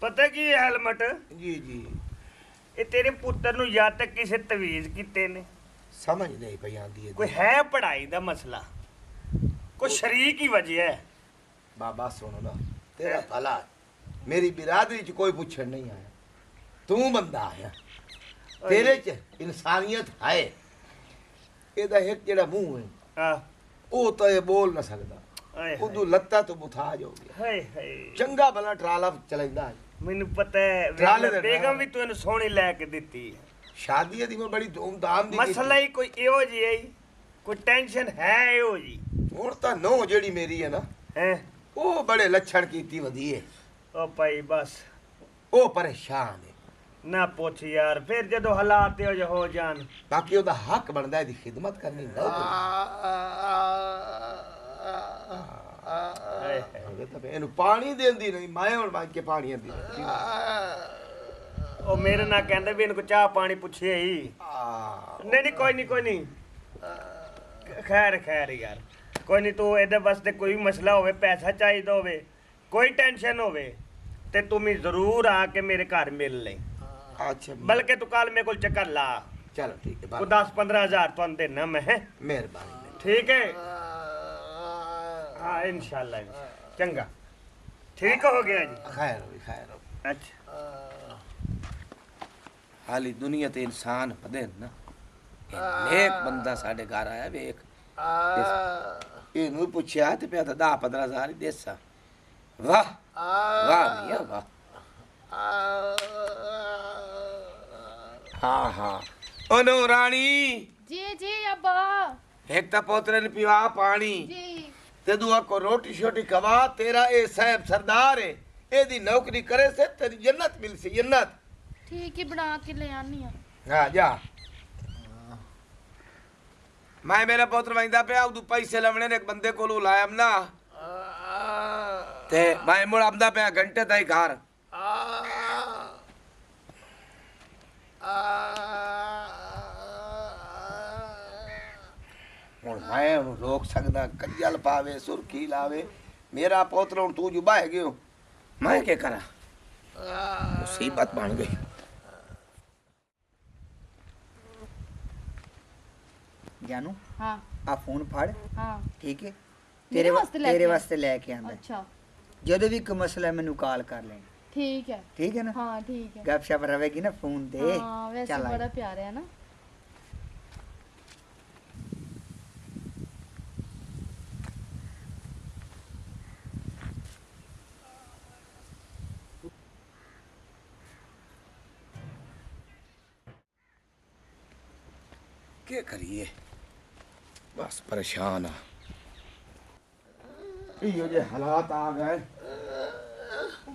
पता की हेलमेट जी जी ये तेरे पुत्र नु या तक किसे तवीज कीते ने समझ नहीं पई आंदी है कोई है पढ़ाई दा मसला कोई शरीक ही वजह है बाबा सुनो ना तेरा भला मेरी बिरादरी च कोई पुछण नहीं आया तू बंदा आया तेरे च इंसानियत है एदा एक जेड़ा मुंह है हां ਉਹ ਤਾਂ ਇਹ ਬੋਲ ਨਾ ਸਕਦਾ ਹਾਏ ਉਦੋਂ ਲੱਤਾਂ ਤੋਂ ਮੁਤਾਜ ਹੋ ਗਿਆ ਹਾਏ ਹਾਏ ਚੰਗਾ ਭਲਾ ਟਰਾਲਾ ਚਲਾਉਂਦਾ ਹੈ ਮੈਨੂੰ ਪਤਾ ਹੈ ਟਰਾਲੇ ਦੇ ਬੇਗਮ ਵੀ ਤੂੰ ਇਹਨੂੰ ਸੋਹਣੀ ਲੈ ਕੇ ਦਿੱਤੀ ਹੈ ਸ਼ਾਦੀ ਦੀ ਮੈਂ ਬੜੀ ਧੂਮਧਾਮ ਦੀ ਮਸਲਾ ਹੀ ਕੋਈ ਇਹੋ ਜੀ ਹੈ ਕੋਈ ਟੈਨਸ਼ਨ ਹੈ ਇਹੋ ਜੀ ਹੁਣ ਤਾਂ ਨੋ ਜਿਹੜੀ ਮੇਰੀ ਹੈ ਨਾ ਹੈ ਉਹ ਬੜੇ ਲੱਛਣ ਕੀਤੀ ਵਧੀਆ ਉਹ ਭਾਈ ਬਸ ਉਹ ਪਰੇਸ਼ਾਨ ਹੈ ਨਾ ਪੁੱਛ ਯਾਰ ਫਿਰ ਜਦੋਂ ਹਾਲਾਤ ਇਹੋ ਜਿਹੇ ਹੋ ਜਾਣ ਬਾਕੀ ਉਹਦਾ ਹੱਕ ਬਣਦਾ ਇਹਦੀ ਖਿਦਮਤ ਕਰਨੀ ਨਾ ਇਹਨੂੰ ਪਾਣੀ ਦੇਂਦੀ ਨਹੀਂ ਮੈਂ ਹੁਣ ਮੰਗ ਕੇ ਪਾਣੀ ਆਂਦੀ ਉਹ ਮੇਰੇ ਨਾਲ ਕਹਿੰਦੇ ਵੀ ਇਹਨੂੰ ਕੋ ਚਾਹ ਪਾਣੀ ਪੁੱਛਿਆ ਹੀ ਨਹੀਂ ਕੋਈ ਨਹੀਂ ਖੈਰ ਯਾਰ ਕੋਈ ਨਹੀਂ ਤੂੰ ਇਹਦੇ ਵਾਸਤੇ ਕੋਈ ਮਸਲਾ ਹੋਵੇ ਪੈਸਾ ਚਾਹੀਦਾ ਹੋਵੇ ਕੋਈ ਟੈਨਸ਼ਨ ਹੋਵੇ ਤੇ ਤੂੰ ਵੀ ਜ਼ਰੂਰ ਆ ਕੇ ਮੇਰੇ ਘਰ ਮਿਲ ਲੈ अच्छा बल्कि तू कल मेरे को चक्कर ला चलो ठीक है 10-15 हजार तो देना मैं मेहरबानी ठीक है हाँ इंशाल्लाह चंगा ठीक हो गया जी खैर हो अच्छा हाली दुनिया ते इंसान पदे ना नेक बंदा साडे घर आया वेख इनू पूछया ते पे 10-15 हजार ही देसा वाह वाह मियां वाह हाँ हाँ ओनो रानी जी जी अब्बा एक ता पोतरे ने पीवा पानी जी ते दुआ को रोटी शोटी खवा तेरा ए साहब सरदार है एदी नौकरी करे से तेरी जन्नत मिल सी जन्नत ठीक ही बना के ले आनी है हाँ जा मैं मेरा पोत्र वंदा पे उदू पैसे लवणे ने एक बंदे कोलू लाया ना ते मैं मुड़ आंदा पे घंटे ताई घर ਹੁਣ ਮੈਂ ਰੋਕ ਸਕਦਾ ਕੰਜਲ ਪਾਵੇ ਸੁਰਖੀ ਲਾਵੇ ਮੇਰਾ ਪੋਤਰਾ ਹੁਣ ਤੂੰ ਜੁਬਾ ਹੈ ਗਿਓ ਮੈਂ ਕੀ ਕਰਾਂ ਮੁਸੀਬਤ ਬਣ ਗਈ जानू हाँ आ फोन फाड़ हाँ ठीक है मेरे वास्ते लेके तेरे आए? वास्ते लेके आंदा अच्छा ਜਦੋਂ ਵੀ ਕੋਈ ਮਸਲਾ ਮੈਨੂੰ ਕਾਲ ਕਰ ਲੈ ठीक है ठीक है ना हाँ ठीक है गपशप रहेगी ना फोन दे हाँ वैसे चल आ। बड़ा प्यारा है ना क्या करिए बस परेशान आ यो जे हालात आ गए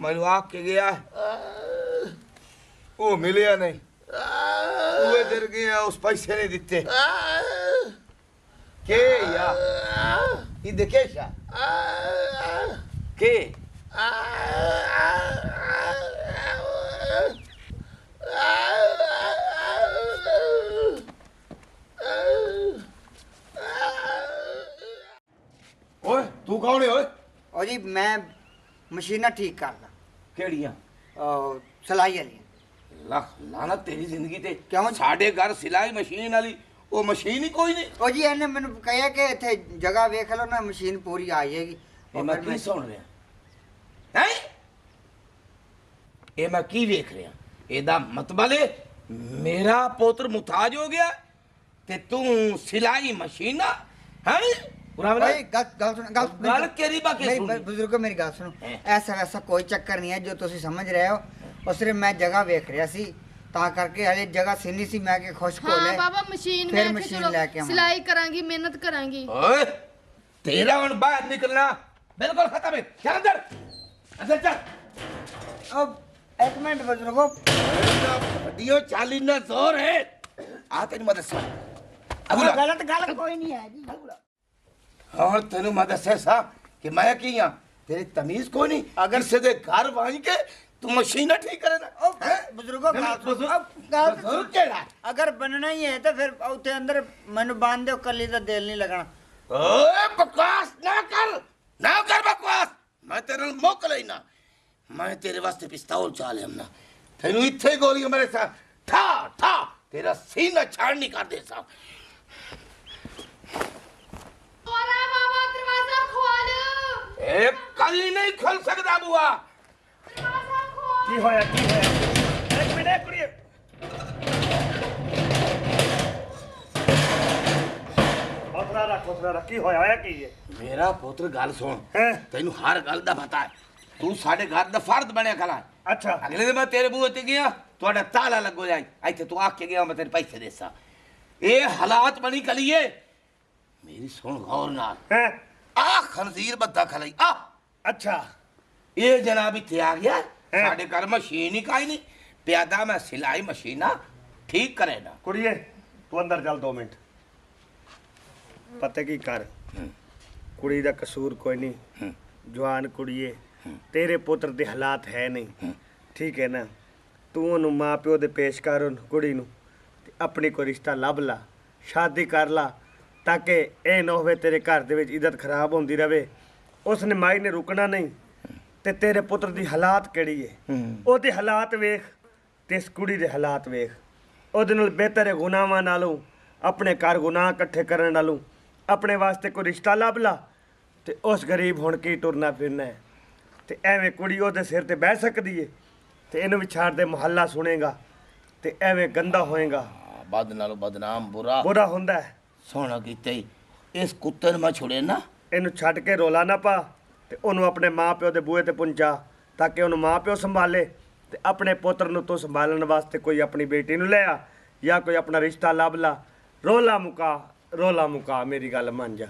मैं आग के गया वो मिले नहीं वो इधर गया उस पैसे नहीं दिते के या ये देखे शा के ओए तू कौन है ओए और जी मैं मशीना ठीक करदा केड़ियां सलाई वाली लख लानत तेरी जिंदगी ते क्यों? साडे घर सिलाई मशीन वाली वो मशीन ही कोई नहीं और जी ਇਹਨੇ ਮੈਨੂੰ ਕਹਿਆ ਕਿ ਇੱਥੇ ਜਗ੍ਹਾ ਵੇਖ ਲਓ ਨਾ ਮਸ਼ੀਨ ਪੂਰੀ ਆ ਜਾਏਗੀ ਇਹ ਮੈਂ ਕੀ ਸੁਣ ਰਿਹਾ ਹੈ ਇਹ ਮੈਂ ਕੀ ਵੇਖ ਰਿਹਾ ਇਹਦਾ ਮਤਲਬ ਹੈ ਮੇਰਾ ਪੁੱਤਰ ਮੁਤਾਜ ਹੋ ਗਿਆ ਤੇ ਤੂੰ ਸਿਲਾਈ ਮਸ਼ੀਨਾ ਹੈ भाई गल सुन गल केरी बाकी नहीं सुन बुजुर्गो मेरी गल सुनो हैं? ऐसा वैसा कोई चक्कर नहीं है जो तुसी समझ रहे हो और सिर्फ मैं जगह वेख रहा सी ਤਾਂ ਕਰਕੇ ਹਲੇ ਜਗ੍ਹਾ ਸਿੰਨੀ ਸੀ ਮੈਂ ਕਿ ਖੁਸ਼ ਕੋਲ हाँ है बाबा मशीन फिर में मशीन चलो लेके आवां। सिलाई करांगी मेहनत करांगी ओए तेरा हुन बाहर निकलना बिल्कुल खत्म है चल अंदर चल अब एक मिनट बुजुर्गो दियो चाली ना जोर है आ तेरी मदद से अबुला गलत गल कोई नहीं है जी और तेनु मदद से सा कि मैं किया तेरी तमीज कोई नहीं अगर से दे घर वाई के तू मशीन ठीक करे ना बुजुर्गो अगर बनना ही है तो फिर उते अंदर मैनू बांध दो कली तो दिल नहीं लगना ओए बकवास ना कर बकवास मैं तेरे मुक लेना मैं तेरे वास्ते पिस्तौल चा लिया तेन इतने गोलियां मेरे साथ ठा ठा तेरा सीना छाड़नी कर दे सा बाबा दरवाजा खोल एक कली नहीं खुल सकता बुआ दरवाजा खोल की होया एक मिनट कुड़िए हौसला रख की होया की है मेरा पुत्र गल सुन हैं? तेन हर गल दा पता है तू साडे घर दा फर्द बनया खला अच्छा अगले दिन मैं तेरे बूहे ते गया थोड़ा ताला लगो जाए इतने तू आके गया मैं तेरे पैसे देसा ये हालात बनी कलिए मेरी सुन गौर नाल हैं? आ खनजीर बद्दा खलाई आ अच्छा ये जनाब इतने आ गया साडे घर मशीन ही काई नहीं प्यादा मैं सिलाई मशीना ठीक करे ना कुड़िए तू अंदर चल 2 मिनट पता की कर कुड़ी दा कसूर कोई नहीं जवान कुड़िए तेरे पुत्र दे हालात है नहीं ठीक है ना तू ओनू मां प्यो दे पेश कर उन कुड़ी नू ते अपनी कोई रिश्ता लभ ला शादी कर ला ताकि ए ना होवे तेरे घर दे विच इज्जत खराब होंदी रवे उसने माई ने रुकना नहीं ते तेरे पुत्र दी हालात केड़ी है ओदे हालात वेख ते इस कुड़ी दे हालात वेख ओदे नाल बेहतर है गुनाहां नालों अपने घर गुनाह इकट्ठे करन नालों अपने वास्ते कोई रिश्ता लभ ला ते उस गरीब हुण की टुरना फिरना है ते एवें कुड़ी ओदे सिर ते बह सकदी है ते इन्हू भी छाड़ दे मुहल्ला सुनेगा ते एवें गंदा होएगा बद नालों बदनाम बुरा बुरा हुंदा है सोना कीते इस कुत्ते ने मैं छुड़े ना ਇਹਨੂੰ ਛੱਡ ਕੇ ਰੋਲਾ ਨਾ ਪਾ ਤੇ ਉਹਨੂੰ ਆਪਣੇ ਮਾਪਿਓ ਦੇ ਬੂਹੇ ਤੇ ਪਹੁੰਚਾ ਤਾਂ ਕਿ ਉਹਨੂੰ ਮਾਪਿਓ ਸੰਭਾਲੇ ਤੇ ਆਪਣੇ ਪੁੱਤਰ ਨੂੰ ਤੂੰ ਸੰਭਾਲਣ ਵਾਸਤੇ ਕੋਈ ਆਪਣੀ ਬੇਟੀ ਨੂੰ ਲੈ ਆ ਜਾਂ ਕੋਈ ਆਪਣਾ ਰਿਸ਼ਤਾ ਲੱਭ ਲਾ ਰੋਲਾ ਮੁਕਾ ਮੇਰੀ ਗੱਲ ਮੰਨ ਜਾ